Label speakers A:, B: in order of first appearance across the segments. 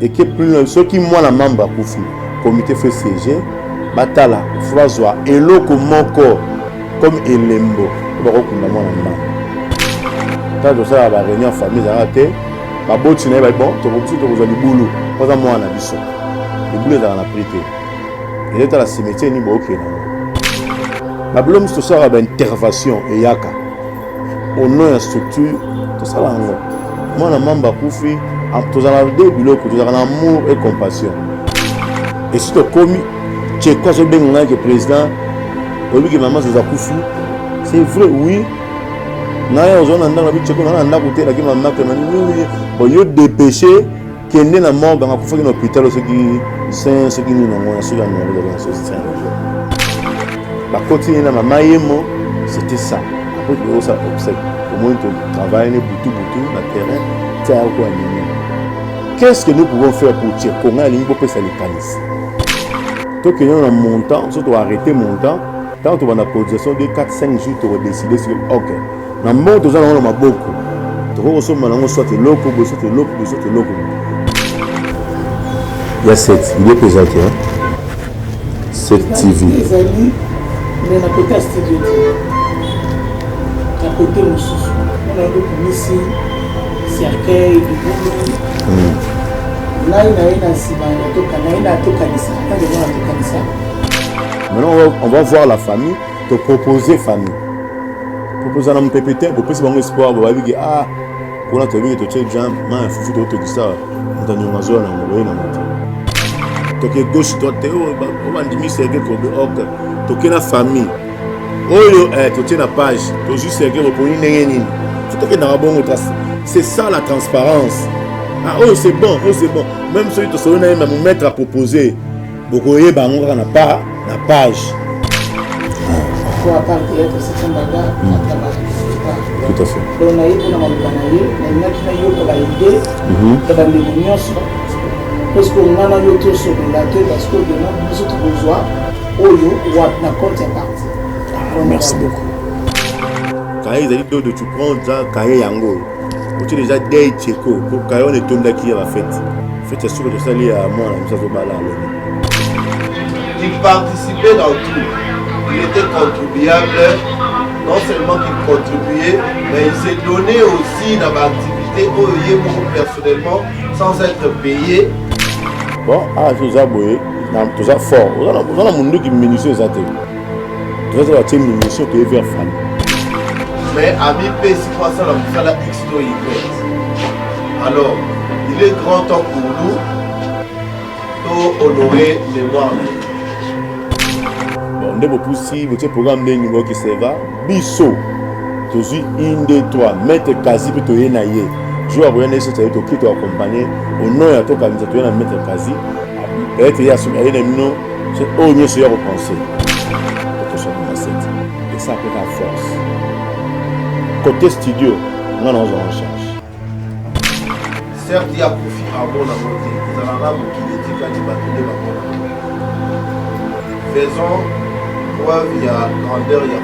A: et que plus ceux qui moi la membre à Koufi, comité FCG, batala, François, et l'autre moko, comme Elembo, on va reconnaître moi la membre. Quand je ça va réunir en famille, ça va être, ma botte, tu n'es pas bon, tu vas aller boulot, pas à moi en abysso. Le boulot est dans la prité. Il est à la cimetière, ni ok. Ma blôme, c'est ça, une intervention, et yaka. Au nom de la structure, tout ça là, moi la membre à Koufi, tu as deux bulots, tu as l'amour et compassion. Et si tu as commis, tu es quoi ce bien que le président, au lieu que maman se Koufi, c'est vrai, oui. Naya ozona ndanga bicheko na nda kutela ki maman que oui, au lieu de dépêcher qui est né dans mort dans Koufi dans l'hôpital ce qui c'est ce qui nous on a sur la dans ce sein. La continuer la maman yemo, c'était ça. Après que ça obsèque. Au moins tu travailles boutou na terrain, tu as quoi animer. Qu'est-ce que nous pouvons faire pour Tchèque? Comment aller pour passer les calices? Toi qui est un montant, surtout arrêter montant, quand tu vas dans la position de 4-5 jours, tu vas décider si ok. Dans le monde, tu vas avoir beaucoup. Tu vas recevoir soit tes locaux, soit tes locaux, soit tes locaux. Il y a 7, il est présenté. 7 TV.
B: Mais à côté à studio, à côté de Moussou, on a beaucoup ici, cercueil, du boulot. Là, il y a un Siba, il y a un Tokanissa.
A: Maintenant, on va voir la famille, te proposer famille. Proposer à l'homme PPT, pour plus bon espoir, on va dire ah, pour la télé, tu as déjà un fou de tout ça, on a une maison, on a une maison. Tu es gauche, tu es on va dire c'est quelque chose, tu es la famille. Oh, tu es la page, tu es juste quelque chose pour une nénénine. Tu es dans la bonne trace. C'est ça la transparence. Ah, oh, c'est bon, oh, c'est bon. Même ceux qui sont là, ils vont me mettre à proposer. Beaucoup de gens n'ont pas la page.
B: Pour partir, c'est un bagage.
A: Tout à fait.
B: Donc, on a eu pour la maladie, on a eu pour la idée, pour la réunion. Parce qu'on a eu tout sur le latte, parce que nous autres besoin, on a la contrepartie.
A: Merci beaucoup. Quand ils ont dit que tu prends déjà Kaye Yango, tu as déjà des Tcheko, pour Kaye on est tombé qui a la fête. Fête est sûr que ça lié à moi, ça se bat là.
C: Il participait dans tout. Il était contribuable, non seulement qu'il contribuait, mais il s'est donné aussi dans l'activité où il est personnellement sans être payé.
A: Bon, ah, je vous avoue, tout ça fort. Vous avez un monde qui minutieux ça. Vous avez une minutieux qui est vers fan.
C: Mais ami P, si quoi ça, on la X to Y. Alors, il est grand temps pour nous d'honorer mémoire.
A: Bon, on est beaucoup si votre programme de niveau qui se va. Bisso, tu suis 1, 2, 3, mettre quasi pour te yenayer. Je vais regarder ce que tu as qui t'accompagner. Au nom de ton cabinet, tu vas mettre quasi. Et tu as soumis à une c'est au mieux sur repenser. Et ça peut la force. Côté studio, nous allons en charge.
C: Certes, il y a profit à bon à monter. Nous allons avoir beaucoup de temps qui va donner la bonne. Faisons preuve, il y a grandeur, il y a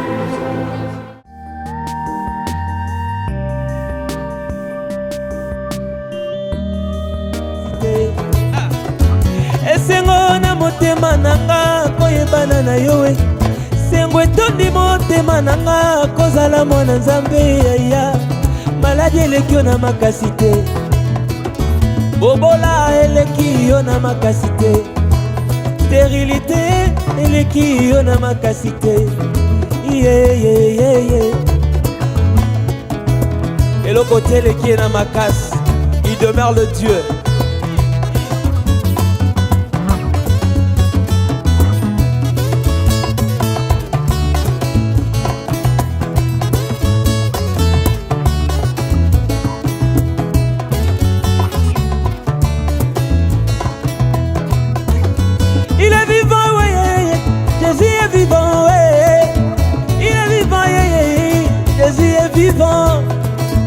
D: esengo na motema nanga koyebana na yo sengo etondi motema nanga kozala mwana nzambe yaya maladi eleki yo na makasi te bobola eleki yo na makasi te sterilité eleki yo na makasi te eloko te eleki ye na makasi il demeure le Dieu.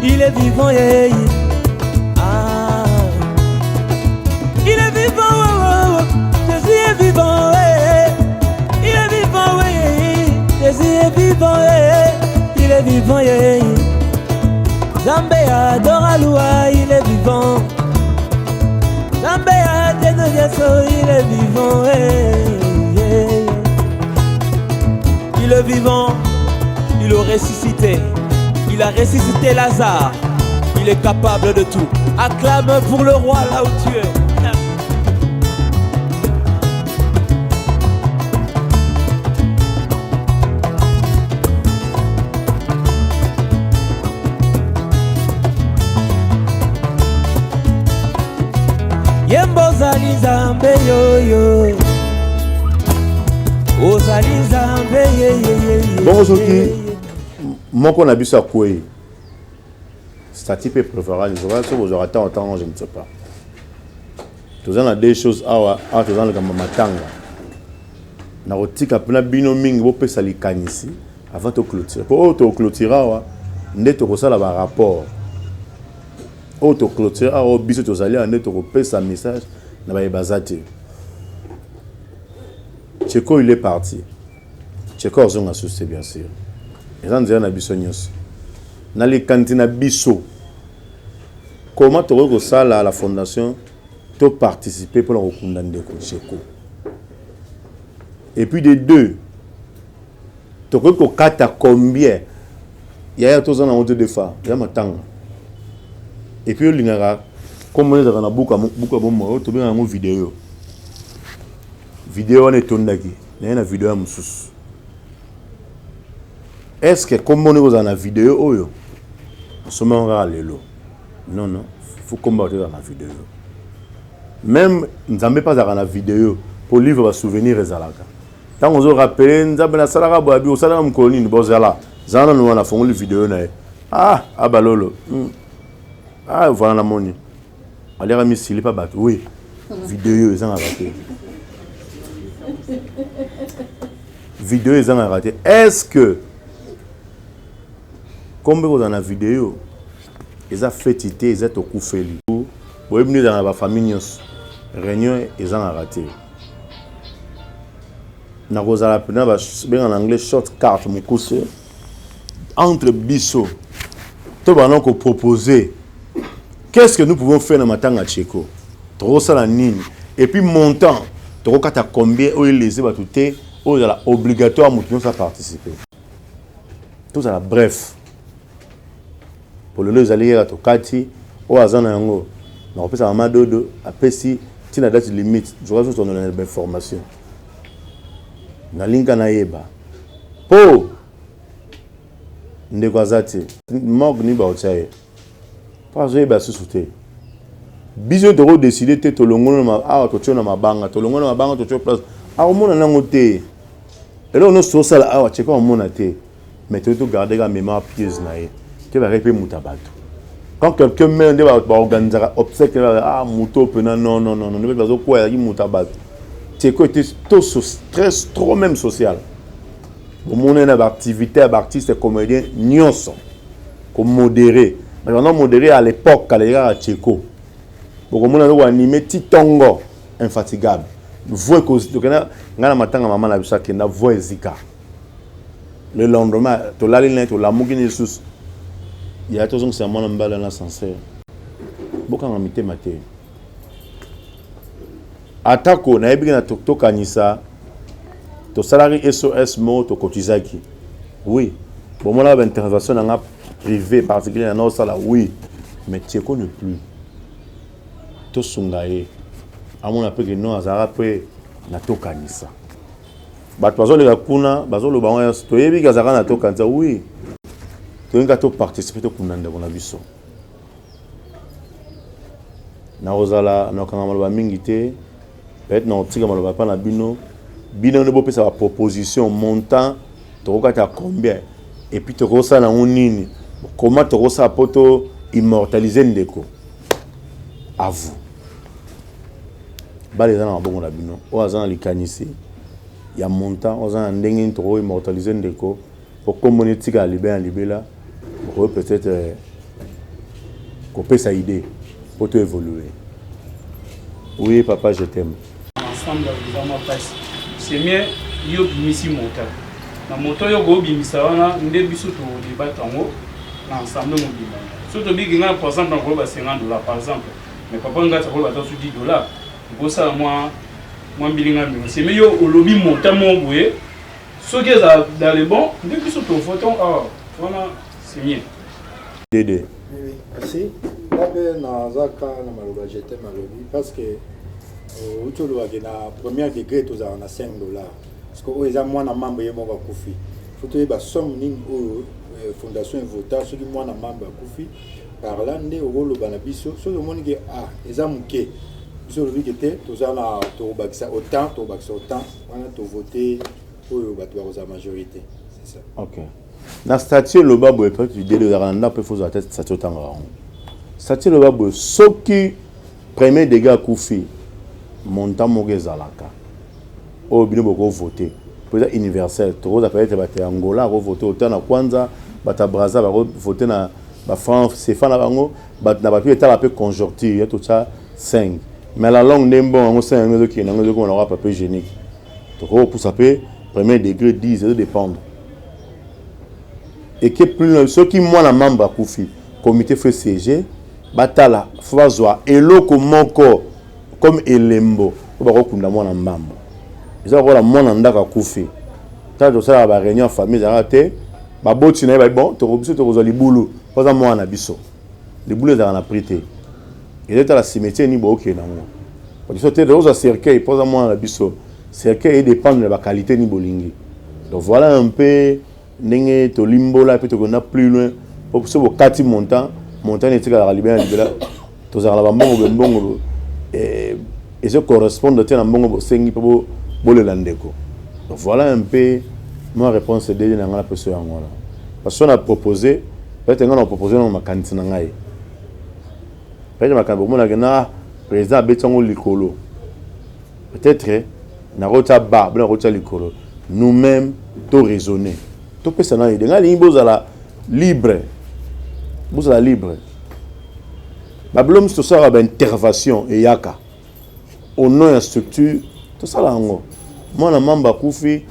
D: Il est vivant, yeah, yeah. Ah. Il est vivant, ouais, ouais. Jésus est vivant, ouais. Il est vivant, ouais. Jésus est vivant, ouais. Il est vivant, yeah. Zambé adore Aloua, il est vivant. Zambé il est vivant. Il est vivant, il est ressuscité. Il a ressuscité Lazare. Il est capable de tout. Acclame pour le roi là où tu es. Yembo zali zambe yo yo. Ozali zambe ye.
A: Bon aujourd'hui, mon qu'on a bu ça quoi? Statique préférable, vous aurez tant je ne sais pas. Tous on a des choses à tous on le gamba matanga. Na rotika pena bino mingi bo pesa likanisi avant de clôturer. Pour to clôturer ndé to kosala ba rapport. Auto clôture a biso to zali en to pesa message na ba bazate. Tcheko il est parti. Tcheko zonga souci bien sûr. Et ça nous a biso nyos. Na les cantines biso. Comment tu rego ça à la fondation to participer pour le recondamner ko Tcheko. Et puis des deux. Tu rego kata combien? Il y a tous en honte de fa. Il y a matanga. Et puis l'ingara comme on est dans la boucle bon tu bien en vidéo. Vidéo on est tondaki. Il y a une vidéo à moussous. Est-ce que comme on est dans la vidéo oyo seulement on va lelo. Non non, faut combattre dans la vidéo. Même nous n'avons pas dans la vidéo pour livre va souvenir ezalaka. Tant on se rappelle nous avons la salaka boabi au salaka mkolini bozala. Zana nous on a fait une vidéo na. Ah balolo. Ah voilà la monnaie. Allez rami s'il est pas battu. Oui. Vidéo ils ont raté. Vidéo ils ont raté. Est-ce que comme vous dans la vidéo ils ont fait titer, ils ont au coup fait lui. Vous venez dans la famille réunion ils ont raté. Na rozala pena ba bien en anglais shortcut mon coup entre biso. Tout ballon qu'on proposer. Qu'est-ce que nous pouvons faire dans Matanga Tcheko? Trop ça la ligne. Et puis montant, trop quand tu as combien où il les a battutés, où il est obligatoire à participer. Tout ça, bref. Pour le lieu d'aller à Tokati, au Azanango, on peut savoir Madodo, après si tu as date limite, je vais juste donner une information. Na linka na yeba. Po! Ndekwazati, mok ni ba ochaye. Pas je vais sauter. Bisous de décider de tolongono ma to chona mabanga tolongono mabanga to cho place. Ah on na ngote. Et là on so sala ah cheka on mona te. Mais tu dois garder la mémoire pieuse na ye. Tu vas répéter mutabato. Quand quelqu'un met va organiser obsèque ah muto pena non ne pas zo quoi y mutabato. C'est que tu es stress trop même social. Au monde na activité artiste comédien nyonso. Comme modéré. Mais on a modéré à l'époque, à l'égard à Tcheko. Beaucoup de gens ont animé Titongo, infatigable. Voix que on a matin à maman la bicha qui n'a voix zika. Le lendemain, tu l'as ligne, tu l'as mouguiné sous. Il y a toujours un serment en bas dans l'ascenseur. Beaucoup ont mis maté. Atako, na ebi na to kanisa. To salari SOS mo to kotizaki. Oui. Bon moi là intervention na privé particulier dans ça là oui mais Tcheko ne plus to sungaye à mon appel que non azara après na to kanisa ba tozo le kuna bazo lo bango to yebi kazara na to kanisa oui to nga to participer to kunanda bona biso na ozala na kanga maloba mingi te peut-être na otika maloba pa na bino ne bo pesa proposition montant to kata combien et puis to rosa na onini. Comment tu as ça pour immortaliser Ndeko? À vous. Les gens ont bon la bino. Au hasard les canissés. Il y a montant. Au hasard n'engue trop immortaliser Ndeko. Pour communiquer à libéla. Pour peut-être couper sa idée pour te évoluer. Oui papa je t'aime.
E: Ensemble vraiment passe. C'est mieux yo bimisi moto. Na moto yo go bimisa wana nde biso to débat tango. Ensemble mobile. Surtout big par exemple dans $50 par exemple. Mais papa ngata ko $10. ça moi bilinga mais c'est mieux au lobby montant mon boué ce qui est dans les bons depuis ce ton photo voilà c'est mieux
A: Dédé
F: oui merci là na zaka na maloba j'étais malobi parce que utolo wa na premier degré to za na $5 parce que oza mwana membre ye moko kufi photo ye ba somme ning o fondation vota ce qui mwana membre kufi par là nde oloba na biso so le monde que eza muke biso le que te to za na to bakisa autant on a to voter pour la majorité c'est ça.
A: OK. Na statut le babo peut tu dire le randa peut faut tête statut tanga. Statut le babo soki premier dégât kufi montant mogezalaka. O bino boko voter. Peut-être universel. To za peut-être bate Angola ko voter autant na kwanza bata Brazza ba voter na ba France c'est fa na bango bat na ba peut être peu conjoncture tout ça 5. Mais la langue n'embon on 5 ngo ki na ngo ko na wa papier hygiénique. To ko pour ça peut premier degré 10 ça dépendre. Et que plus ceux qui moi la membre à Koufi comité fait CG batala fazwa eloko moko comme elembo ba ko kunda moi na membre ils ont la moi ndaka Koufi tant ça ba réunion famille za raté ba boti na ba bon to biso to kozali bulu poza moi na biso les boules za na prité et là la cimetière ni bo ke na moi parce que c'était dans un cercueil poza moi na biso cercueil dépend de la qualité ni bolingi donc voilà un peu ndenge to limbola pe to kona plus loin pour ce kati montant était à la libéra to za la mbongo mbongo et ça correspond à mbongo sengi po bole landeko donc voilà un peu ma réponse de na ngala peso ya ngona parce qu'on a proposé peut-être on a proposé dans ma cantine ngai peut-être ma cantine bon na président betongo likolo peut-être na rota ba na rota likolo nous-mêmes to raisonner to pesa na idée ngali bozala libre bablom to sera ba intervention et yaka au nom de structure tout ça là ngo mona mamba kufi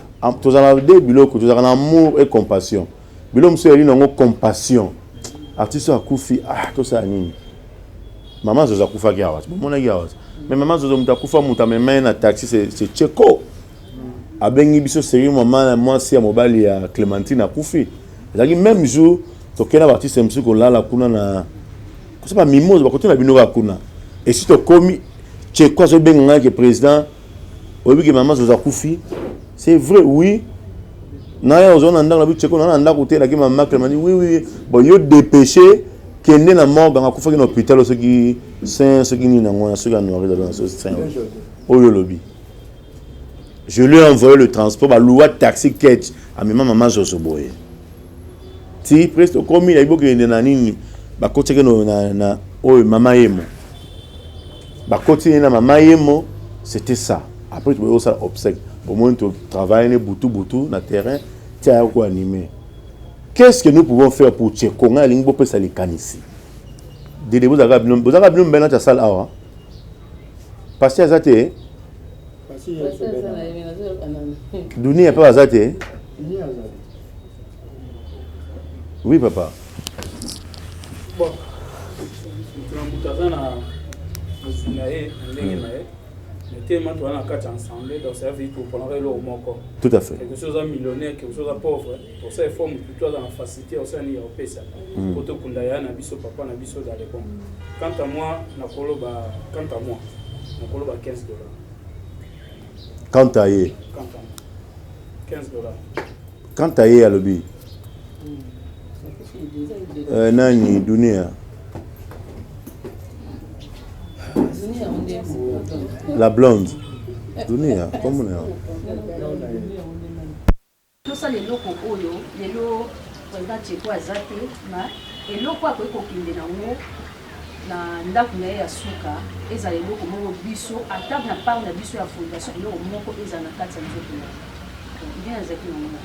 A: to za na de biloko to za na amour et compassion bilom so yeli ngo compassion artiste akufi to ça nini maman zo za kufa kiawa mona kiawa mais maman zo mutakufa mutamema na taxi c'est Tcheko abengi biso série maman moi si mobali ya Clémentine akufi ezaki même jour to kena artiste MC ko lala kuna na ko pas mimoze ba kotina binoka kuna et si to komi Tcheko zo benga que président obi que maman zo za kufi c'est vrai oui na ya ozona ndanga bi Tcheko na ndako te la ki maman Clémentine oui bon yo dépêché kende na mort dans kufa ki na hôpital ce qui ni na ngona ce qui noir dans ce sein oyo lobby. Je lui ai envoyé le transport, la loi taxi catch à ma maman Josoboye. Si presque comme il a beaucoup de nanini, ba côté que na maman yemo. Ba côté na maman yemo, c'était ça. Après tu vois ça obsèque. Au moins tu travailles ne boutou na terrain, tu as quoi animer. Qu'est-ce que nous pouvons faire pour Tcheko nga lingbo pe ça les canisi. Dede vous avez blum ben na salle awa. Parce que ça te Dunia pas azate. Oui papa.
E: Bon. Tunambutazana zunae ndenge nae. Tellement toi on a quatre ensemble donc ça veut pour prendre le moko.
A: Tout à fait.
E: Quelque chose à millionnaire, quelque chose à pauvre. Pour ça il faut plutôt dans la facilité au sein ni au pesa. Poto kundaya na biso papa na biso dans les bons. Quant à moi na koloba $15.
A: Quant à ye.
E: $15.
A: Quant à ye à lobby. Nani Dunia. La blonde. Dunia, comment on est?
G: Tout ça les locaux oyo, les locaux président Tcheko azate, na et locaux akoki kokinde nango na ndako na ye ya suka eza eloko moko biso ata na part na biso ya fondation eloko moko eza na kati ya nzoto na bien ezaki na mona.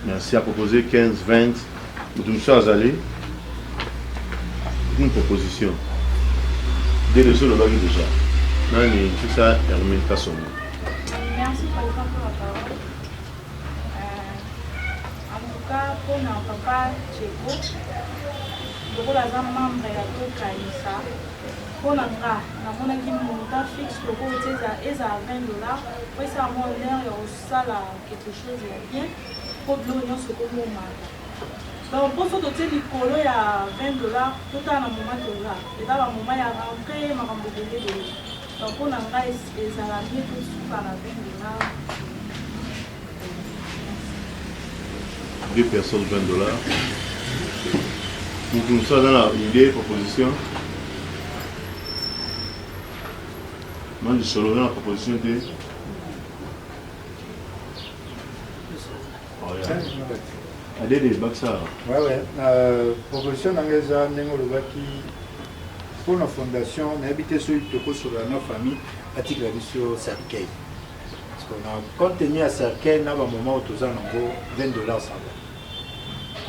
A: Merci à proposer 15, 20. Nous sommes allés. Une proposition. Dès le sol, le bagage déjà. Nani, tout ça, Hermine Kassomo.
H: Merci pour la parole. En tout cas, pour notre papa Tcheko, beaucoup de membre de la Kanisa, Pour la gras, on a un montant fixe pour $20. Après ça, on a quelque chose de bien. Pour l'oignon, c'est comme on marque. Donc, pour ce que il y a $20, tout à un moment de là. Et dans le moment, il y a rentré, ma rambo de l'eau. Donc, on a un gars, et ça a bien tout sous à $20.
A: 2 personnes, $20. Nous sommes dans l'idée, proposition. Moi, je suis dans la proposition de. Allez, les bacs ça.
F: Ouais. Proposition d'engagement, pour la fondation, on a habité sur la famille, article sur cercueil. Parce qu'on a contenu à cercueil, dans un moment où tout a $20 sans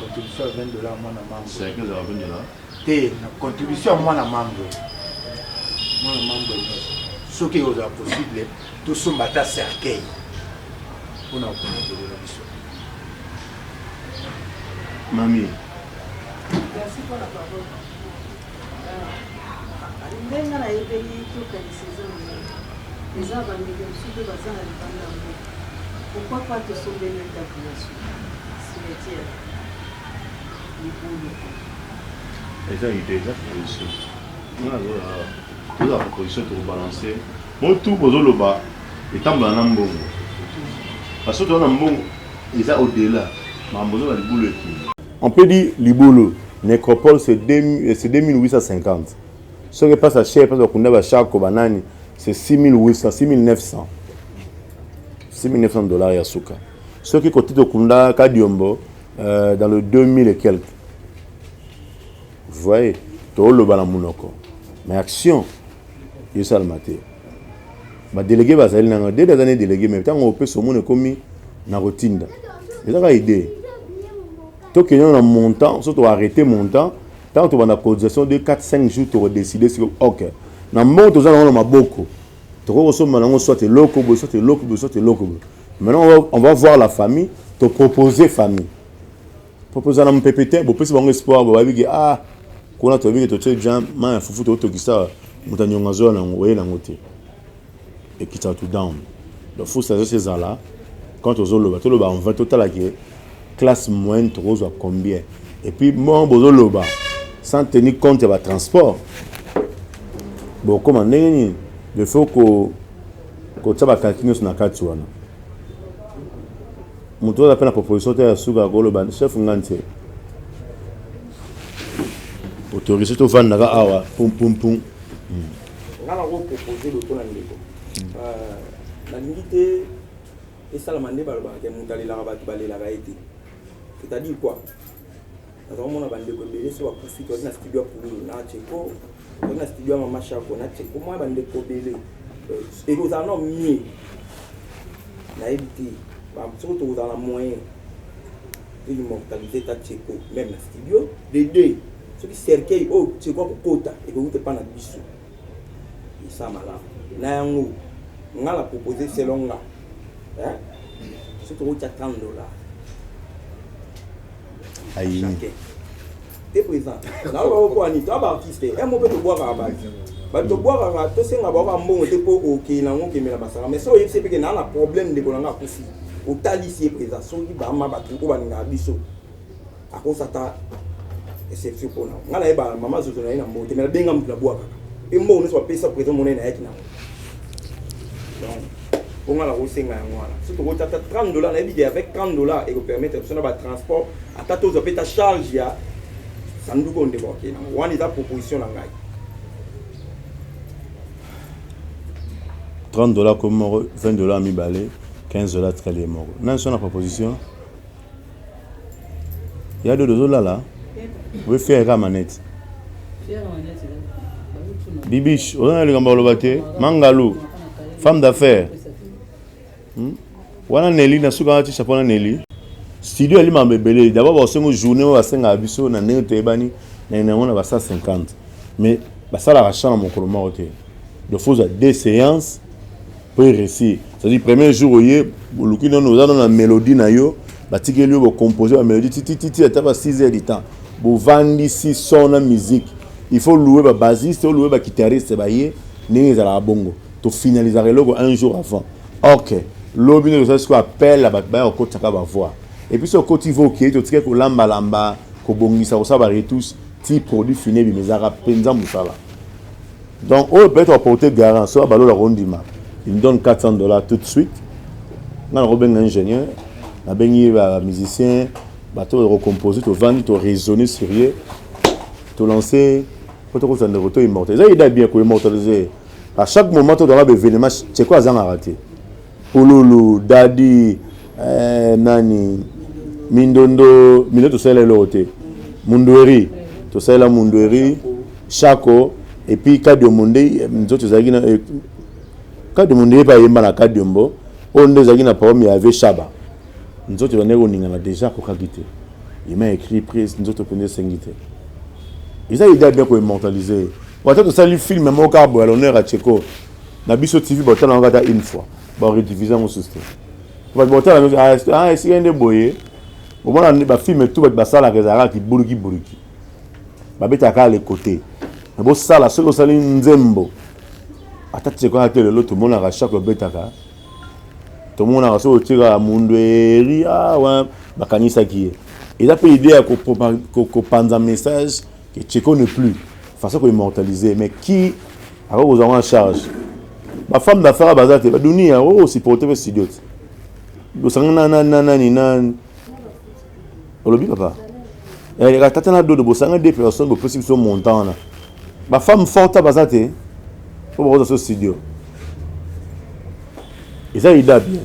F: contribution à $20, moi, à
A: Cercueil, ça va $20.
F: la contribution à moi, à membre. Ce qui est possible, tout ce matin cercueil. On a connu de la mission.
A: Mamie.
I: Merci pour la parole. Ndenga na yebeli tokaniseza les arbres de sud de bazan à l'Ibanda. Pourquoi pas te sauver l'interpellation cimetière?
A: Et ça, il est déjà proposition. Toute la proposition pour balancer. Moi, tout pour le bas, et tant que l'on bon. Parce que l'on a bon, ils sont au-delà. On peut dire Libolo, nécropole c'est 2850. Ce qui passe à cher, parce qu'on a chaque banane, c'est 6800, 6900. $6,900 à Souka. Ce qui côté de Kunda, Kadiombo, dans le 2000 et quelques. Vous voyez, tout le balamunoko. Mais action, il y a ça le matin. Les délégués, dès les années délégués, mais tant qu'on peut se monter comme dans la routine. C'est ça l'idée. Tant qu'il y a un montant, surtout arrêter montant, tant que tu as une cotisation de 4-5 jours, tu vas décider si ok. Dans le monde, tu as beaucoup. Tu vas soit tu es loco, soit tu es loco, soit tu es loco. Maintenant, on va voir la famille, te proposer famille. Proposer à un PPT, pour plus de espoir, on va dire ah, quand on a vu que tu es déjà, man, faut foutre autre qui ça, on a une zone, on voit la moitié. Et qui t'a tout down. Donc, il faut savoir ces gens-là. Quand on va total la classe moyenne, tu vois combien. Et puis, moi, sans tenir compte de transport. Bon, comment on est, il faut que tu aies calculé sur la carte. Je vais faire la proposition de la chef Ngante. Autorisé de vendre la awa, poum poum poum.
J: On a proposé le ton la milité et ça la mandé par le montaler la rabat balé la raïté. C'est-à-dire quoi? Nous avons bandé ko belé so pour fito na studio pour na tcheko, na studio mama chako na tcheko moi bandé ko belé. Et nous avons mis na évité surtout dans la moyen de l'immortalité ta tcheko même na studio les deux ce qui cercueil oh tcheko ko kota et que vous te pas na biso. Et ça malade. Na yango on a la proposé selon là. Hein? Surtout au $30.
A: Aïe.
J: T'es présent. Là, on va voir ni toi artiste. Et moi peut te boire à base. Bah te boire à toi c'est nga ba mbongo te po OK na ngo ke mela basara. Mais so yebse pe ke na la problème de kolanga kufi. Au tali si présent. So ki ba ma ba tu ko ba nga biso. A ko sata exception pour na. Nga na ba mama zo na ina mbo te mela benga mtu la boire. Et moi on soit pesa présent mon na yaki na. Donc, on a la hausse en moi. Si tu as $30, avec $30 et vous permettre de faire un transport, à ta chose de ta charge, ça nous donne des bloqués. On a des propositions.
A: $30 comme mort, $20 mi balé, $15 très les morts. Non, c'est une proposition. Il y a $2 là. Vous faire la manette. Bibiche, on a le gambalo baté, Mangalou. Femme d'affaires. Wana Nelly na suka ati chapeau na Nelly. Studio ali mambebele. D'abord ba sengo journée wa senga abiso na ndenge tebani na on a 150. Mais ba sala rachat na mokolo moko te. De faut à 2 séances pour réussir. C'est-à-dire premier jour yé boluki na nous dans la mélodie na yo, ba tikeli yo composer la mélodie titi ata ba 6 heures du temps. Bo vandi si son na musique. il faut louer le bassiste, il faut louer le guitariste, n'est pas bongo. Tu finalises le logo un jour avant. Ok. L'objet de ce qu'on appelle la bataille au côté de la voix. Et puis, ce côté il faut que tu aies que lamba, que bongi, ça va tous, petit produit fini, mais ça va penser moussala. Donc, on peut être apporté garant, soit ballot la rondima. Il me donne $400 tout de suite. On a un ingénieur, on a un musicien, on a recomposé, on a vendu, on a raisonné sérieux, on a lancé, on a immortalisé. Il est bien qu'on immortalisé. À chaque moment, on a un événement, c'est quoi ça a raté? Ololo, Dadi, Nani, Mindondo, to sait les lotés, Mundoueri, to sait la Mundoueri, Chako, et puis Kadio Mundé, nous autres Zagina, Kadio Mundé, pas Yemba, Kadiombo, on des Zagina, par exemple, il y avait Shaba. Nous autres, on a déjà Kokagité. Il m'a écrit, prise, nous autres, on a Sengité. Ils ont idée bien pour immortaliser. On va ça le film, même au Cabo, à l'honneur à Tcheko. Nabiso TV, on a regardé une fois. On va rediviser mon système. On va monter la musique. Ah, si il y a des boyés, au moment où on filme tout, on va faire la réserve qui bourki. On va mettre les côtés. On va faire la seule chose, c'est une zembo. Attends, tu sais quoi, tout le monde a racheté le bétaka. Tout le monde a racheté le tir à Mundoueri. Ah, ouais, Bakanisa qui est. Il a pris l'idée qu'on pense un message que Tcheko n'est plus. Façon qu'on immortaliser. Mais qui a vous en charge? Ma femme d'affaires à Bazate, va donner aussi pour te faire si idiote. Le sang nan. Olobi papa. Elle a tatana de bosanga des personnes au possible son montant. Ma femme forte à Bazate. Pour voir ce studio. Et ça il a bien.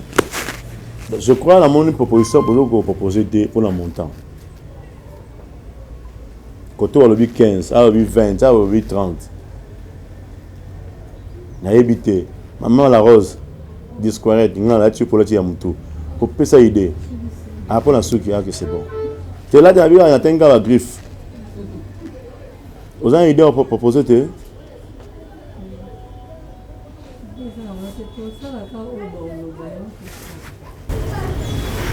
A: Je crois à la mon proposition pour proposer pour le montant. Côté Olobi 15, Olobi 20, Olobi 30. Na habité maman la rose disquarette ngala tu pour le tia mutu pour pesa idée après la souki que c'est bon tu là tu as vu un tenga la griffe vous avez idée pour proposer te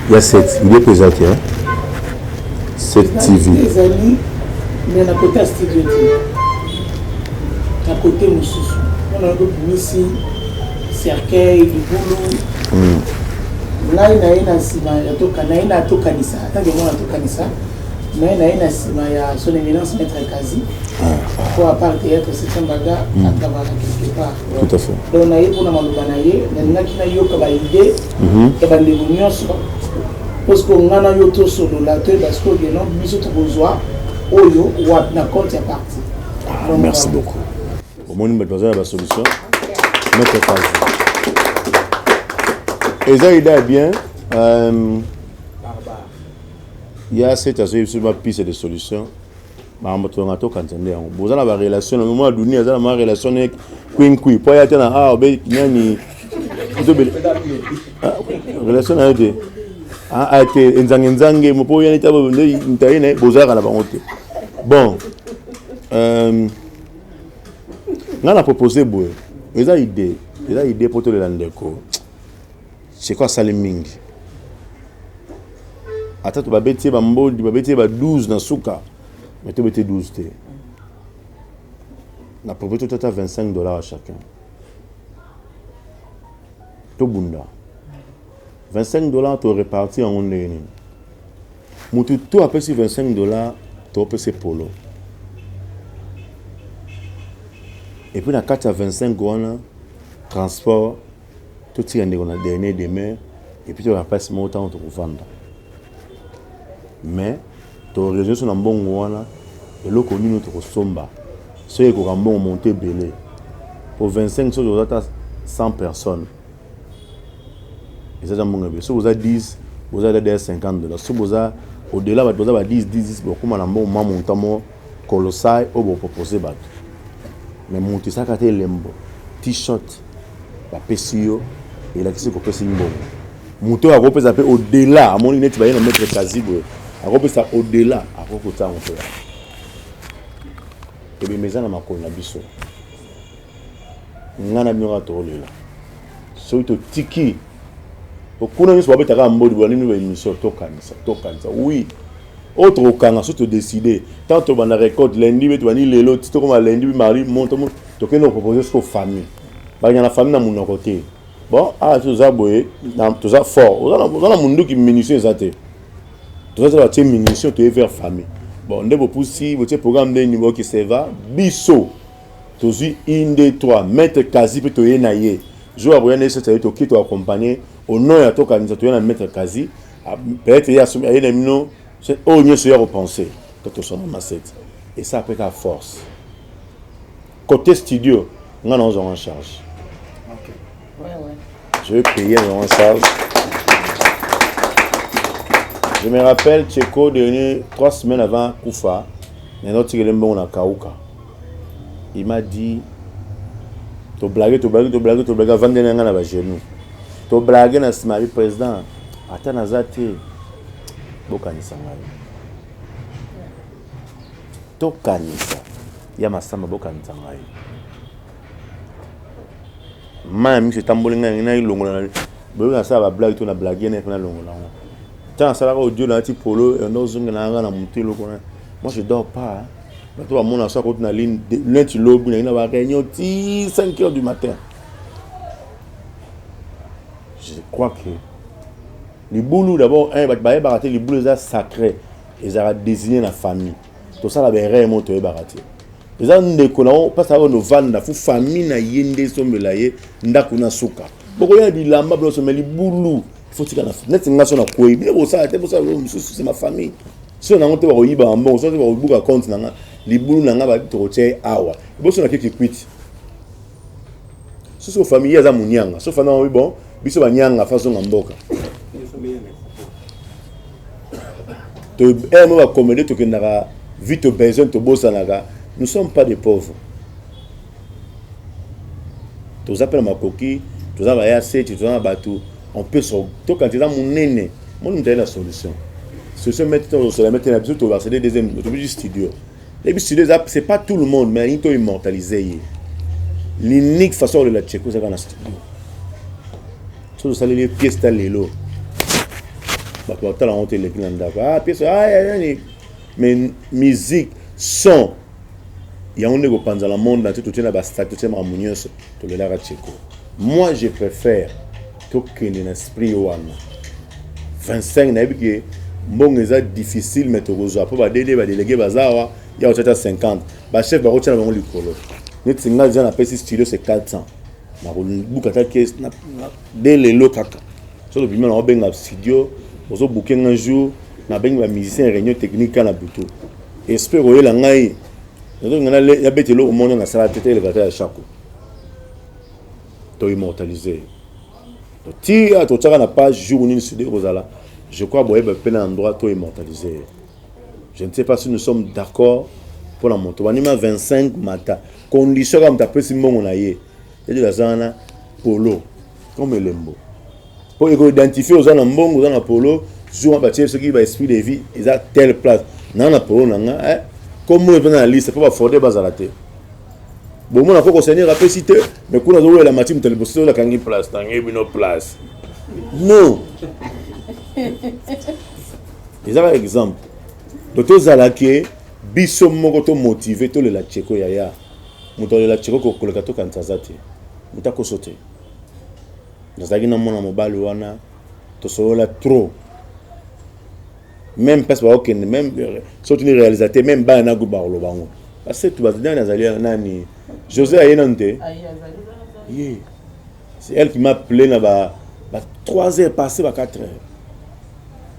A: il y a 7 il est présent hein 7 TV
B: les amis mais na côté studio à côté Moussou. On a un ici, cercueil, du boulot. Là, il y a un ciment, il y a un tokanisa. Attends, il y a un tokanisa. Mais il y a un ciment, il y a son éminence maître Kazi. Pour appartenir théâtre, c'est un bagarre à Tabara quelque part.
A: Tout à fait.
B: Donc, on a eu pour la Malubanaye, il y a une idée, et bien les unions sont. Parce qu'on a un yoto sur le latte, parce qu'il y a un bisou de besoin, Oyo, ou à la contrepartie.
A: Merci beaucoup. Moi, je vais la solution. Notre phase. Et ça, il est bien. Il y a cette piste de solution. Vous avez une relation. Vous avez une relation avec Queen. Pour y aller à relation avec bon. On a proposé boy. Ils ont idée pour tout le landeko. C'est quoi ça les ming? Attends, tu vas bêter bambo, tu vas bêter 12 dans souka. Mais tu vas bêter 12 té. On a proposé tout à $25 à chacun. Tout bunda. $25 tu répartis en une ligne. Moutou tout après ces $25, tu après ces polo. Et puis, dans 4 à 25 gones, transport, tout ce qui est dans dernier demain, et puis tu vas passer mon temps pour vendre. Mais, tu as région sur un bon goane, et l'eau connue notre somba. Ceux qui ont bon monté belé. Pour 25 choses, vous avez 100 personnes. Et ça, c'est un bon bébé. Si vous avez 10, vous avez $50. Si vous avez au-delà, vous avez 10, vous avez un bon montant colossal, vous proposez. Mais mon t-shirt ça a lembo t-shirt la pesio et la question que pesi bon moto a repesa pe au-delà à mon net va y mettre quasi a repesa au-delà à kokota mon frère et bien mes ana makona biso ngana myora to lela so to tiki okuna ni so babeta ka mbodi bwa ni émission tokanisa oui autre okanga surtout décider tant tu vas récolte lundi mais tu vas ni les lots tu comme lundi mardi monte tu peux nous proposer ce que famille bah il y a la famille dans mon côté bon ah tout ça boy tout ça fort on a mon qui munitions ça te tout ça va te munitions tu es vers famille bon on est pour si votre programme de niveau qui se va biso tu suis 1 2 3 mettre quasi peut te nailler jour après ne c'est to qui te accompagner au nom ya to kanisa tu na mettre quasi peut-être il y a des mino c'est au mieux se repenser quand tu son massette et ça après ta force côté studio on a en charge.
G: Ouais.
A: Je vais payer en charge. Je me rappelle Tcheko devenu 3 semaines avant Koufa, notre bon à Kaouka. Il m'a dit tu blagues avant de n'aller à genoux. Tu blagues na Smari président. Attends nazate bokanisa ngai. To kanisa. Ya masamba bokanisa ngai. Même si tambolinga ina ilongola boyo ça va blague to na blague na fina longola tant ça là audio na ti polo et no zunga na mutelo kona moi je dors pas hein to mon na ça côté na ligne lundi lobu na ina ba réunion ti 5h du matin je crois que les boulous d'abord un ba barater les boulous ça sacré ils a désigné la famille tout ça la vraiment to barater les gens ne connaissent pas ça nos vendre fu famille na yende sombelaye ndakuna suka boko ya bilamba blo someli bulu faut tika na net ngation na koyi bien ça c'est ma famille si on a monté ba oyiba mbongo so ba obuka compte na libulu na nga ba to tie awa boso na kiki quit so famille za munyanga so fana oui bon biso ba nyanga façon mboka to mo ba commander to kendaka vite besoin to bossa naga. Nous ne sommes pas des pauvres. Tous appels ma coquille, tous appels à assez, tous appels à tout. On peut se tout quand tu as mon aîné, moi nous donne la solution. Se mettre sur la mettre l'habitude au verser des deuxième studio. Les studios c'est pas tout le monde mais ils sont immortalisés. L'unique façon de la tchéco c'est dans le studio. Tout ça les pièces dans les lots. Bah tu as la honte les clients d'accord. Ah pièce mais musique son il y a un négo dans le monde, tout est là-bas, tout est harmonieux, tout est là tchéco. Moi, je préfère que l'esprit ouane. 25 n'abîme bon c'est difficile mais tu reçois pas déléguer bazar il y a peut-être 50 ba chef ba retirer dans le colo net singa déjà na pesi studio c'est 400 na buka ta caisse na dès les lokaka so le bimana obenga studio ozo booker un jour na benga musicien réunion technique na buto espère oyela ngai donc on a ya betelo au monde na sala tete le gata ya chako to immortaliser to ti a to tsaka na page jour ni studio kozala je crois boye ba pena endroit to immortaliser je ne sais pas si nous sommes d'accord pour la moto wanima 25 mata condition comme ta pesi mbongo na ye et de la zana polo comme lembo pour identifier aux ana mbongo dans polo jour ba tier ce qui va esprit de vie ils a telle place na polo na comme on est dans la liste, il faut pas forder bazalate. Bon, on a encore conseillé rappeler cité, mais quand on a la matière, on a le la kangi place, on a une place. Non. Ils ont un exemple. D'autres zalake, biso mokoto motivé to le la tcheko yaya. Muto le la tcheko ko le kato kantazate. Mutako sote. Nazagi na mona mobile wana to solola trop. Même parce que même surtout les réalisateurs même ba na go ba lo bango parce que tu vas dans Nazali nani José Ayenante c'est elle qui m'a appelé na ba 3 heures passées ba 4 heures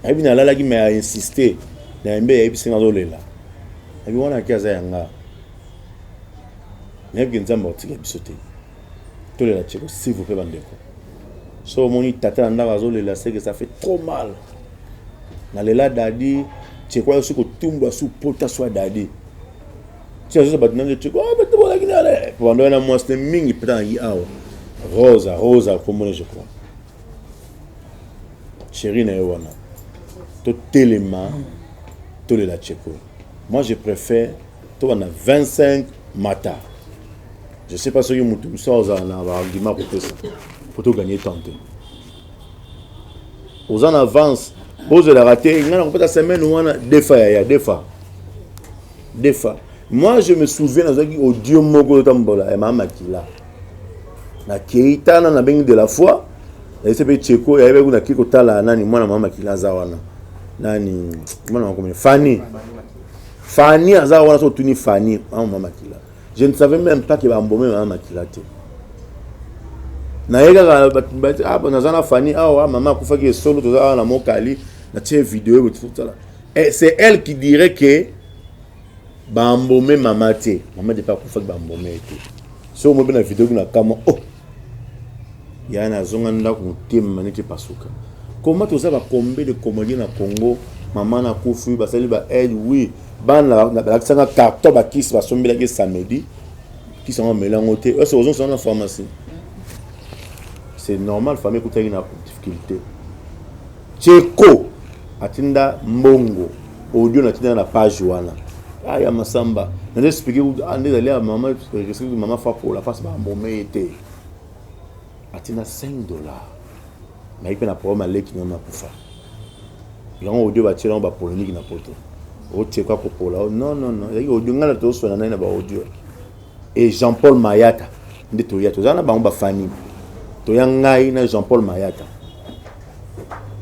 A: et puis na la qui m'a insisté na mbe et puis c'est dans lela et puis on a kaza yanga même que nzambo tika bisote to le la tcheko s'il vous plaît bandeko so moni tata na bazo lela c'est que ça fait trop mal. Na lela dadi tchekwa soko tumba su pota swa dadi tia zo batna le tchekwa ba to la kinale pendant na moi c'est mingi peta yi awa rosa comme je crois chérie na wana to telema to le la tcheko moi je préfère to na 25 mata je sais pas ce que mutu ça na argument pour ça pour to gagner temps aux en avance Pose la raté, il y a une semaine où on a des fois. Moi, je me souviens au Dieu Mogo Tambola, et ma makila. Na Keita, na bengi de la foi, et c'est petit Tcheko, et avec une Kiko Tala, nani, moi, na maman makila Zawana. Nani, moi, na comme Fanny. Fanny, Zawana, so tuni Fanny, maman makila. Je ne savais même pas qu'il va embaumer maman makila. Na yega, ah, bon, na Fanny, ah, maman, Koufa qui est solo, tout ça, na Mokali, na tchè vidéo, tout ça. Et c'est elle qui dirait que bambomé maman té maman de pas Koufa bambomé té so mo bena vidéo na kama oh ya na zonga nda ko tema manete pasuka comment tout ça va combler de comédie na Congo maman na Koufa ba sali ba aide oui ban la sanga carton ba kiss ba sombela ke samedi qui sont mélango té c'est aux gens na pharmacie c'est normal famille ko tagi na difficulté Tcheko atinda mbongo audio na tinda na page wana ya masamba na expliquer ande d'aller à maman que maman fa pour la face ba mbomé était atina $5 mais il peut na problème avec qui na kufa yango audio ba tshela ba polémique na poto o tshekwa pour là non il y audio ngala to so na ba audio et Jean-Paul Mayata nde to ya to zana ba mba fani to ya ngai na Jean-Paul Mayata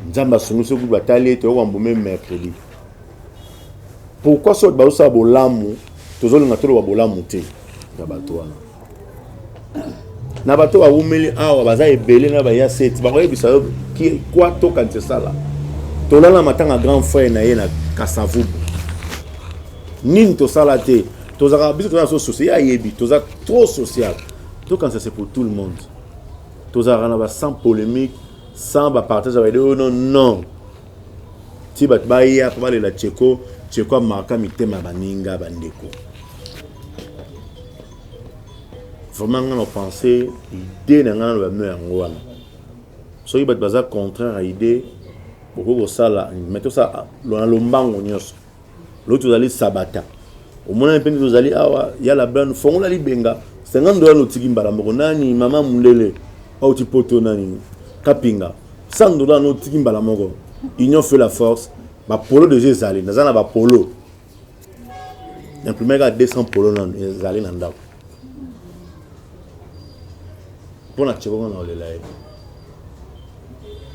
A: nzamba sunguso ku batali to wa mbomé mercredi. Pourquoi ce baosa bolamu tozolinga tolo bolamu te na bato wana na bato ba umeli awa baza ebele na ba ya set ba koyebisa ki kwa to kanse sala tolala matanga grand frère na ye na Kasavubu nini to sala te tozaka biso to na so social yebi toza trop social to quand c'est pour tout le monde tozaka na ba sans polémique sans ba partage ba non ti bat ba ya pa la Tcheko Tcheko marka mitema baninga bandeko. Vraiment on a pensé idée na ngana ba mwe ngwana. So ibat baza contraire à idée beaucoup ça là mettons ça lo lombango nyos. L'autre allait sabata. Au moins un peu nous allait awa ya la blanc fongo la libenga. $50 no tikimbala moko nani mama mulele au tipoto nani kapinga. $100 no tikimbala moko. Union fait la force. Ba polo de Zali, nazana ba polo. Imprimé à 200 polo nan Zali nanda. Pour la Tcheko on a le live.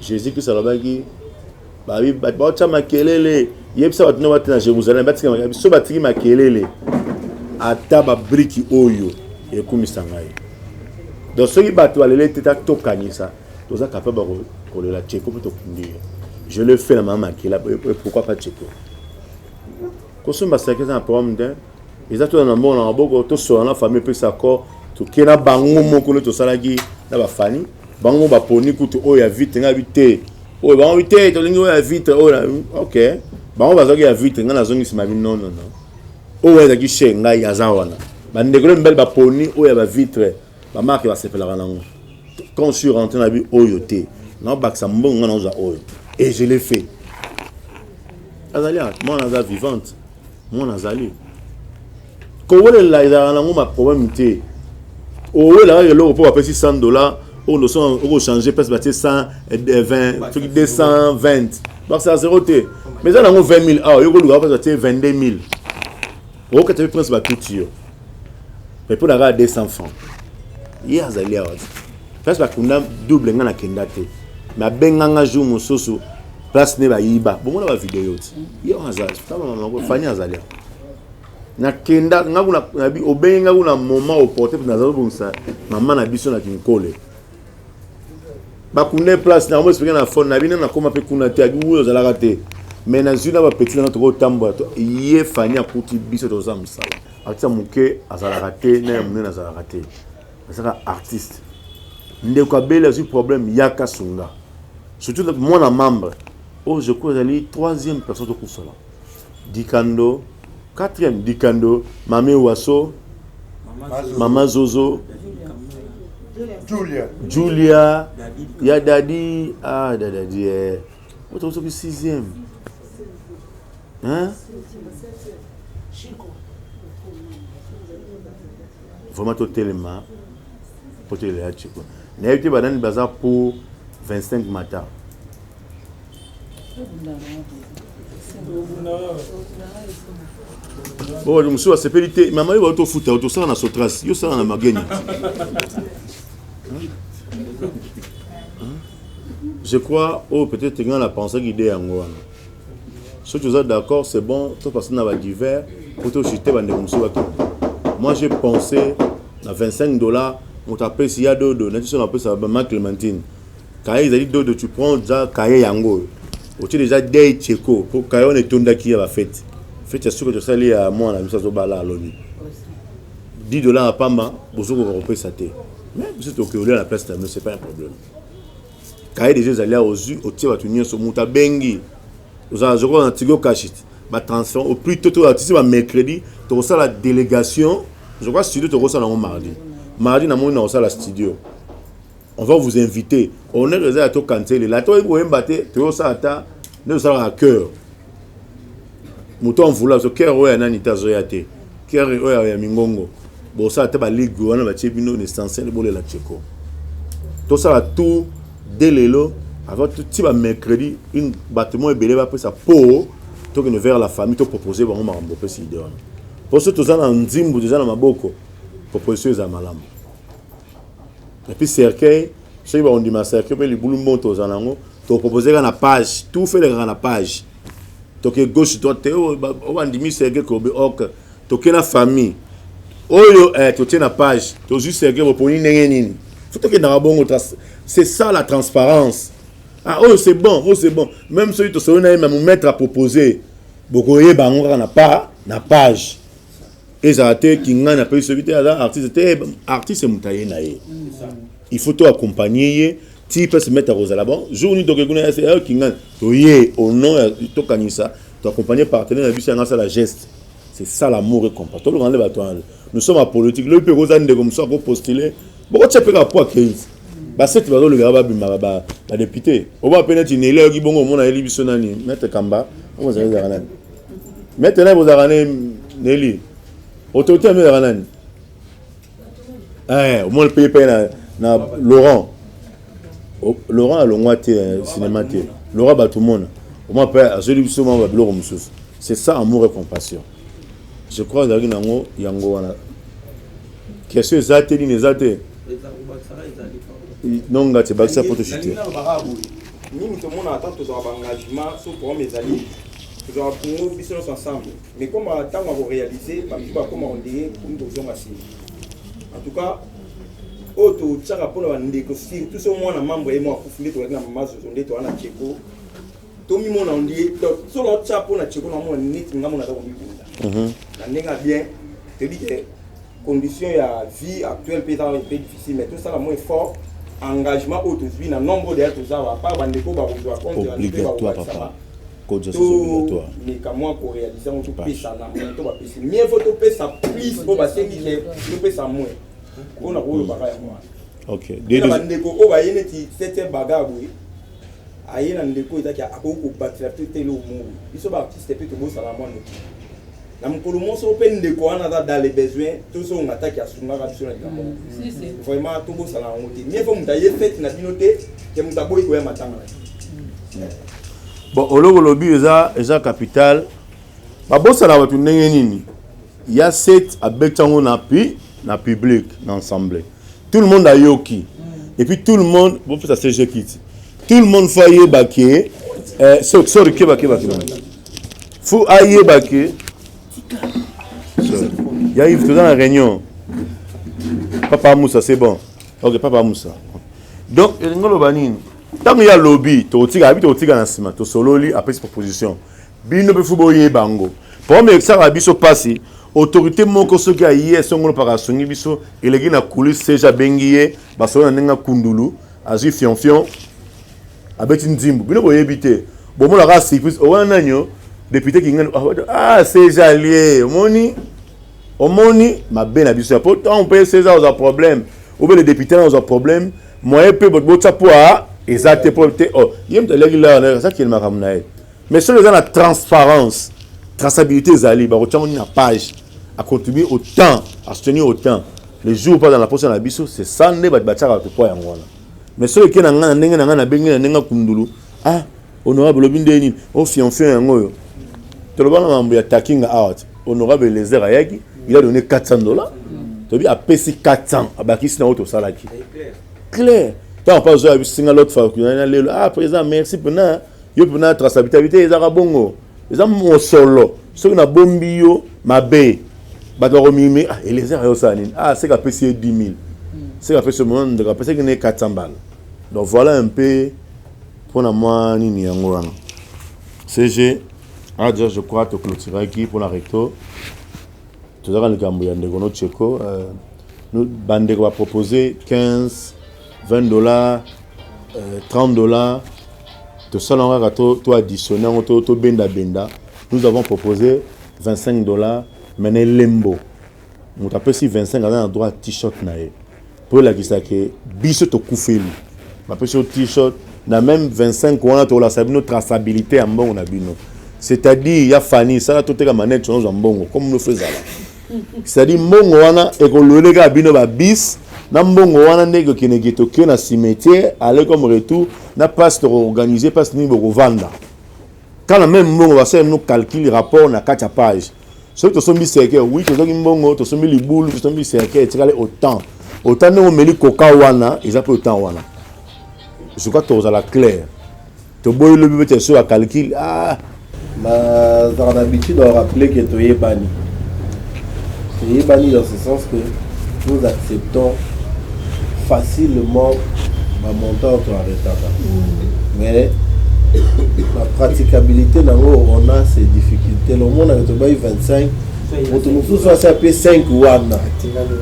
A: Jésus que ça là bagi ba bi ba cha makelele, yebisa batuna batina Jérusalem batika makelele, so batiki makelele. Ata ba briki oyo e kumisa ngai. Donc ceux qui battu alele teta tokanyisa, toza capable ko le la Tcheko pour tokundi. Je le fais la maman qui là pourquoi pas Tcheko. Quand on va s'inquiéter un problème d'un ils attendent un bon en beaucoup tout sur la famille peut s'accord tout qui na bango moko le to salagi na ba fani bango ba poni kutu o ya vite nga vite o ba vite to lingi o ya vite o OK bango ba zoki ya vite nga na zongi sima non o ya ki shenga ya zawana ba ndekolo mbel ba poni o ya ba vitre ba marque va se faire la nango quand je suis rentré na bi o yote na ba sa mbongo na za o et je l'ai fait. Azalia, moi on a vivante, moi on a zali. Quand on est là, il y a un problème. Oh là, il y a l'euro pour appeler $600. Oh, nous sommes au changer, parce que 120, 220. Donc c'est à 0 T. Mais ça, on a 20 000. Ah, il y a 22 000. Oh, quand tu prends ce bateau, mais pour avoir 200 francs. Il y a Azalia. Parce qu'on a double dans la kendate. Mais benganga jour mososo place ne ba yiba bon na vidéo yo azali tama fanya azali na kenda ngakuna nabi obenga kuna moment au porter na zalo bonsa maman na biso na kinkole ba kuna place na mo expliquer na phone na bina na koma pe kuna te agu zala raté mais na zuna ba petit na to tambo to ye fanya kuti biso to za musala atsa muke azala raté na munena azala raté azala artiste ndeko abela zu problème yaka sunga. Surtout moi la membre. Oh, je crois que c'est la 3e personne de Koussola. Dikando, 4e Dikando, Mamé Ouasso, Maman Zozo, Julia, Yadadi, ah Dadadi, autre chose que 6e. Hein? Vraiment totalement pour te le Tcheko. N'ayez pas dans le bazar pour 25 matins. Bon, je me suis appelé maman, il va au foot, au ça, on a sa trace. Il y a ça, on a ma gagne. Je crois, oh, peut-être que la pensée qui est en moi. Si tu es d'accord, c'est bon, toute personne va divers, pour te chuter, moi j'ai pensé à $25, on t'appelle s'il y a deux, on appelle ça ma Clémentine. Quand ils ont dit deux, tu prends déjà Kaye Yango. Tu as déjà des Tcheko, pour Kaye on est tombé qui a la fête. Fête, c'est sûr que tu sais aller à moi, la mise à Zobala à l'ONU. $10 à Pamba, vous avez repris ça. Mais vous êtes au Kéolé à la place, ce n'est pas un problème. Kaye déjà allé aux yeux, au Tia, tu n'y as sur Mouta Bengi. Vous avez un Tigo Kachit. Transfert au plus tôt, tu as mercredi, tu reçois la délégation. Je crois que studio, tu reçois le mardi. Mardi, tu reçois la studio. On va vous inviter. On est réservé à tout cancer. Là, tu vas battre, tu reçois à cœur. Mouton voulait, ce cœur, ouais, un anita zoyate. Cœur, ouais, mingongo. Bon, ça, tu vas ligue, on va te dire, c'est essentiel de la Tcheko. Tout ça, tout, dès le lot, avant tout, tu vas mercredi, un bâtiment est belé, après ça, pour. Tu vas vers la famille, tu vas proposer, on va rembourser ces idées. Pour ceux qui sont en Zimbo, déjà dans ma boko, proposition est à malam. Et puis, cercueil, ceux qui vont dire ma cercueil, les boulons montent aux anangos, tu vas proposer dans la page, tout fait dans la page. Tu vas gauche, tu vas dire cercueil, tu vas la famille. Tu tiens la page, tu vas juste cercueil, tu vas poser une faut que dans la bonne c'est ça la transparence. Ah, oh, c'est bon, oh, c'est bon. Même ceux qui sont même mettre à proposer, beaucoup de gens n'ont pas la page. Et ça a été qui n'a pas eu ce que artiste est il faut tout accompagner, tu peux se mettre à Rosa là-bas. Jour où tu as qui n'a au nom de ça, tu accompagner partenaire, la geste. C'est ça l'amour et compassion. Nous sommes en politique. Le peu Rosa de comme ça pour postuler. Pourquoi tu peux pas pour 15? Bah c'est tu vas le gars la député. On va appeler une élève qui bon au monde à Elibisonani. Mettre Kamba. On va aller dans mettre là vous avez Nelly. Autorité mais dans au moins le pays na Laurent. Laurent a le moitié cinéma. Laurent bat tout le monde. On va appeler à Elibisonani va bloquer monsieur. C'est ça amour et compassion. Je crois que yango wana. Qu'est-ce que ça te dit les athées? Non, tu vas pour te chuter.
J: Nous sommes en attente de l'engagement sur pour mes alliés. Nous avons business ensemble. Mais comme on va réaliser, comment on dirait pour nous en tout cas, auto tchara pour nous négocier tout ce monde en membre et moi pour filer pour la maman de toi en Tcheko. Tout le monde on dit selon tchara pour la Tcheko on net ngam on a dans bien. Te dis que conditions ya vie actuelle peut être difficile mais tout ça la moins fort. Engagement autosuivi dans nombre de tout ça va pas bandeko ba besoin compte
A: obligatoire papa code
J: obligatoire mais comme moi pour réaliser on tout paye ça na to ba payer mieux faut to payer ça plus pour ba c'est qui to payer ça moins on a rolo ba ya moi
A: OK
J: de bandeko o ba yene ti 7e bagabu ayena ndeko itaki akoko battre tout le monde ils sont artistes peut to bo ça la moi la mkolomo so pe ndeko wana dans les besoins tout ça on attaque à sunga sur la gamme vraiment tout beau ça la honte mieux faut mutaye fait na binoté que mutaboy ko ya matanga
A: bon ologo lobi eza capital ba bossa la watu ndenge nini il y a 7 avec tango na public na ensemble tout le monde a yoki et puis tout le monde bon ça c'est je quitte tout le monde faut y baké sorry ke baké faut ailler baké. Il y a Yves, tu es dans la réunion. Papa Moussa, c'est bon. Ok, Papa Moussa. Donc, tant qu'il y a lobby, tu as tu solo après cette proposition. Bino pe fuboye bango. Pour moi, ça va se passer. Autorité moko so ki aye songo para songi biso elegi na coulisse seja bengiye baso na nenga kundulu azu fion abeti nzimbu bino boyebite bomo la race plus owana nyo député qui seja lié omoni mabe na biso pourtant on peut César aux problème ou bien les députés ont un problème moi peut botsa pour exact pour oh yem de là ça qui est makamna mais sur les gens la transparence traçabilité zali ba retiens une page à contribuer autant à soutenir autant les jours pas dans la poste na biso c'est ça ne ba batcha pour yango mais sur les qui na bengi na benga kundulu honorable Lobindeni, au fiancé un goyo. Tu le vois dans le taking out. Honorable Lézer Ayaki, il a donné $400. Tu as payé 400 à Bakis na auto salaki. Clair. Quand on parle de single l'autre fois, ah président merci pour na, yo pour na traçabilité ils arabongo. Ils ont mon solo. Ceux qui na bombio mabe. Badoro mimi ah Lézer Ayosani. Ah c'est qu'a payé 10 000. C'est qu'a fait ce moment de passer que 400 balles. Donc voilà un peu pour moi ni yango. CG ah déjà je crois que clôturer qui pour la recto. Tout à l'heure, nous Bandego va proposer 15, $20, $30. Tout ça, on va additionner, benda. Nous avons proposé $25, mais lembo. Nous avons si 25 à droit t-shirt. Pour la question que biso to koufeli. Ma sur t-shirt, na même 25 on a la traçabilité en bon on a bino. C'est-à-dire il y a Fanny, ça a tout est manette sur en bon comme nous faisons là. C'est-à-dire mbongo wana ekololega bino ba bis na mbongo wana nego kinegeto kio na cimetière aller comme retour na pasteur organisé parce ni boko vanda quand la même mbongo va faire nous calcul rapport na 4 pages ce que sombi c'est que oui que zoki mbongo to sombi liboule to sombi c'est que tikale autant no meli koka wana ils appellent autant wana je crois que la clair to boy le but sur la calcul ah
C: ma dans l'habitude de rappeler que tu es banni. Et banni dans ce sens que nous acceptons facilement ma montant to arrêter. Mais la praticabilité on a ces difficultés. Le monde a 25 pour nous soit ça peut 5 ou avant de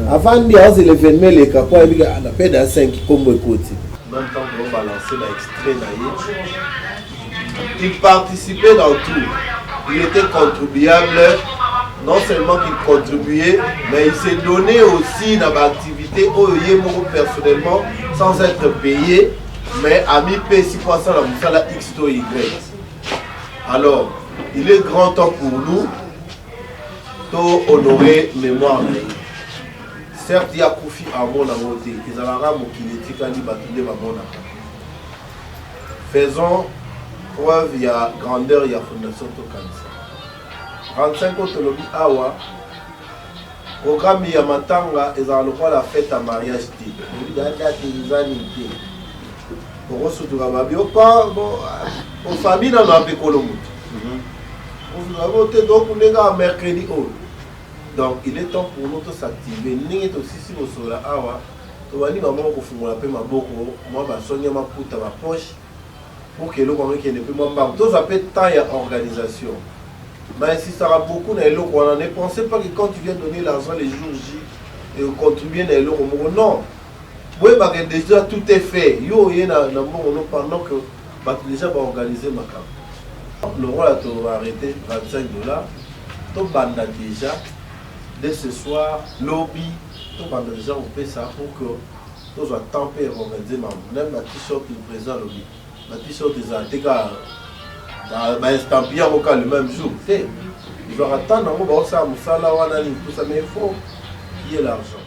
C: avoir l'événement les capois il a la paix dans 5 comme côté. Même temps on balancer l'extrait il participait dans tout. Il était contribuable. Non seulement qu'il contribuait, mais il s'est donné aussi dans l'activité personnellement sans être payé, mais à mi paye 6% la moussala X to Y. Alors, il est grand temps pour nous d'honorer mémoire. Certes, il y a Koufi à mon amoté, ils ont la rame qui est ticali batulé à mon amoté. Faisons preuve, il y a grandeur, il y a fondation Tokanisa. 35 autolobie awa programme ya matanga ezaloka la fête à mariage ti date izani ti pour surtout babio pas bon au famille na na pekolo mutu on va voter donc on est mercredi donc il est temps pour nous de s'activer ningi to sisi bosola awa to bani maman ko fungola pe maboko moi ba sonya maputa ba poche pour que le comment qui ne peut pas tous appelle temps ya organisation. Mais si ça a beaucoup on ne pensez pas que quand tu viens donner l'argent les jours J et contribuer à l'euro, non. Oui, parce que déjà tout est fait. Yo, il y a pendant que déjà va organiser ma carte. Le roi a arrêté $25. Tout banda déjà dès ce soir lobby. Tout banda déjà on fait ça pour que tout soit tempé organiser même la t-shirt du président lobby. La t-shirt des articles. Bah estampillé au le même jour. Il va attendre on va ça tout ça mais il faut qu'il y ait l'argent.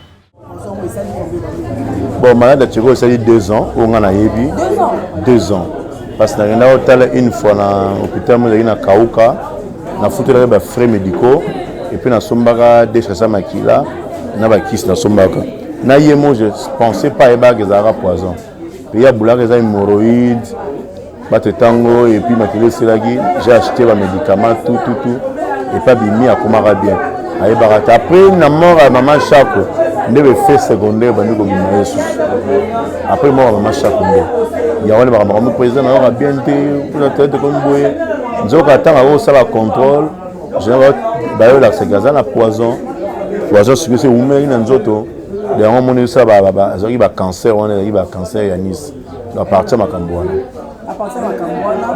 A: Bon malade tu ça dit 2 ans on a yebi 2 ans parce que na hôtel une fois na hôpital mo na Kauka na foutu ba frais médicaux et puis na sombaka déchassa makila na ba kiss na sombaka na yemo je pensais pas eba que ça poison il y a boula que ça hémorroïdes tango et puis maquillé j'ai acheté les médicaments tout et pas bimi à comment bien après na mort à maman Chako ndebe fait secondaire bani ko bima yesu après mort à maman Chako il y a wale ba président na bien te pour tête comme boye nzoka tanga au ça contrôle je ba yo la segaza na poison sur ce women na nzoto de on moni ça ba zoki ba cancer on est ba cancer ya Nice à partir makambo wana
K: à partir makambo wana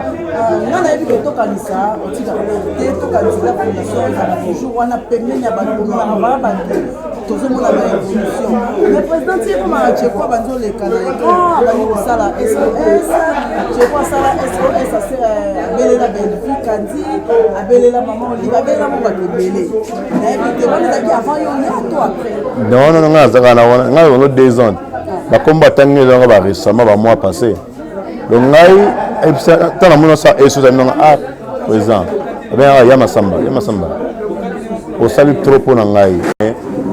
K: ngana yebi ke tokanisa otika te tokanisa fondation za toujours wana pembeni ya bantu na baba bantu tozomona ba évolution le président tie comme a chekwa banzo le kana grand bani kosala SOS chekwa sala SOS abelela benfi kandi abelela maman oli abelela mo bakebele na yebi te wana zaki avant yo ya to après
A: non ngazaka na wana ngayo 2 ans ba combattre ngelo ba récemment ba mois passé donc ngai Et puis tant la monde ça et ça non ah président. Ben ya masamba. Au salut trop pour ngai.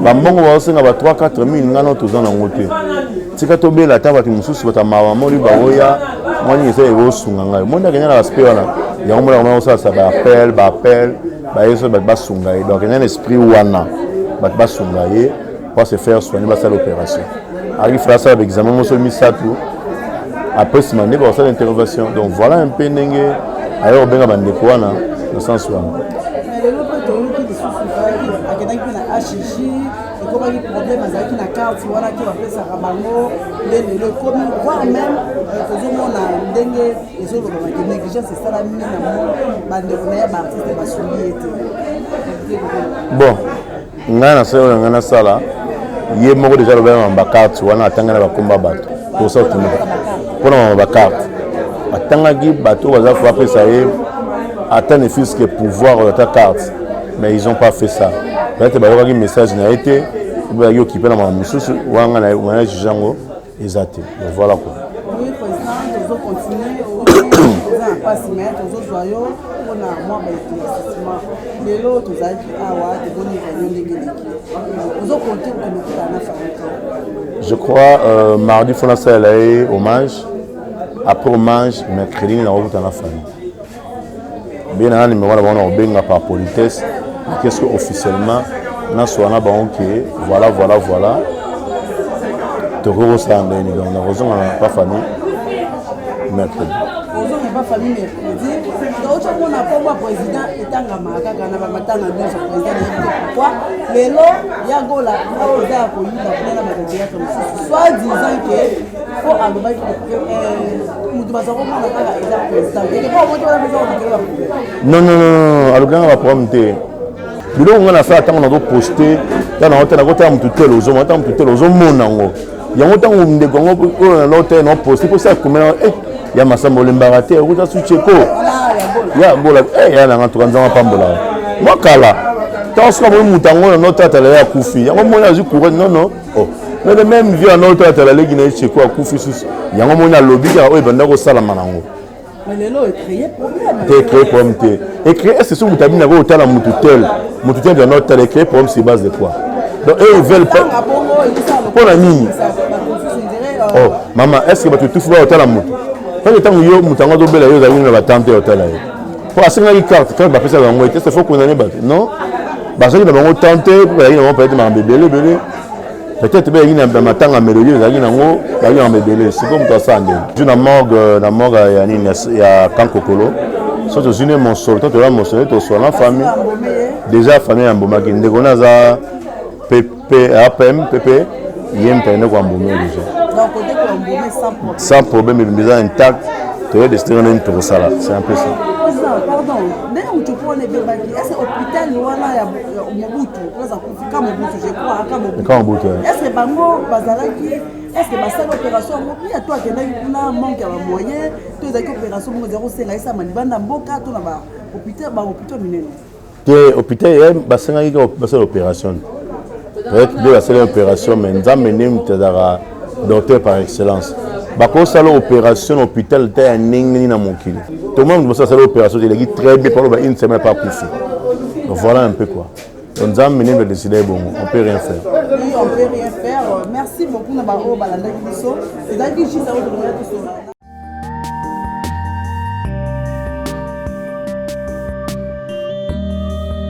A: Ba mbongo ba osenga ba 3-4 000 ngano tozana ngote. Tika to bela ta batu mususu bata mawa moli ba oya mwani ese ego sunga ngai. Monde kenya na aspect wana. Ya ngomela ngomela ça ba appel ba yeso ba sunga. Donc il y a un esprit wana. Ba sunga ye pour se faire soigner ba l'opération. Arrive faire ça avec examen mo so mi ça tout. Après ce moment va faire l'intervention. Donc voilà un peu ndenge ayo benga ba ndeko wana dans sens wana. Bon, ngana sala ngana sala ye moko déjà le ba carte wana atanga ba komba bato pour ça tout pour ba carte atanga gi bato baza faut après ça ye atteindre fils que pouvoir ta carte mais ils ont pas fait ça. Peut-être que le message n'a été ils occupé dans ma mususu wanga na wana jango exact. Voilà quoi.
K: Oui président, nous continuer au pas si mettre aux joyaux on a moi mais l'autre vous avez
A: je crois mardi il faut lancer hommage après hommage mercredi on a route à la famille bien un numéro on a benga par politesse qu'est-ce que officiellement na soana ba OK voilà toko ça on a raison pas famille mercredi
K: pas famille mercredi donc on a pas président etanga makaka na bamatanga nyonso président pourquoi lelo ya gola oza ko yiba pena matete comme soit disant que faut aloba mutu bazako mona kaka eza président et pas moto la maison
A: non aluganga ba problème te bilo ngana fa tango na poster tana hotela kota mutu telo zo mata mutu telo zo mona ngo yango tango ndeko ngo na hotel no poster pour ça comme ya masamba olembaka te okuta sucheko ya bola ya na ngatu kanza mapambola mwakala tansoka mo mutango na notata la ya kufi yango mona azu courant non oh mais le même vieux na notata la legi na cheko akufi sus yango mona lobby ya o ebanda ko sala manango
K: mais lelo créer problème
A: te créer problème te et créer c'est ce mutabini na ko tala mutu tel de notre télé créer problème c'est base de quoi donc eux ils veulent pas pour la nini oh maman est-ce que tu fais au tala mutu quand le temps où yo mutango do bela yo za wina ba tante hotel là pour asinga ki carte quand ba pesa ba ngwe c'est faut qu'on ane ba non ba so ki ba ngo tante ba yi na peut-être ma bébé peut-être ba yi na ba matanga mélodie za yi na ngo ba yi na bébé c'est comme toi ça ndé je na morgue ya nini ya Kankokolo so to zine mon sol to la mon sol to so la famille déjà famille en Mboma ki ndeko na za APM PP yem tene kwa Mboma déjà sans problème, il est intact. Tu es destiné à une tour salade. C'est un peu ça.
K: Pardon, mais où tu prends les bébés, est-ce que l'hôpital, il y a Mobutu, je crois, Mobutu. Est-ce que Bango, Bazalaki, est-ce que c'est l'opération? Il y a toi qui as un manque de moyens, tu as une opération 0,5, ça m'a dit, Bamboka, tu as un hôpital mineur.
A: L'hôpital, il y a l'opération. Peut-être que l'opération, mais nous avons docteur par excellence. Bako sala opération hôpital ta ningni na mokili. Tout le monde ça sala opération il est très bien pendant une semaine pas plus. Donc voilà un peu quoi. Donc nous avons mené le décider bon, on peut rien faire.
K: Oui, on peut rien faire. Merci beaucoup na baro balanda biso. C'est d'ailleurs que je suis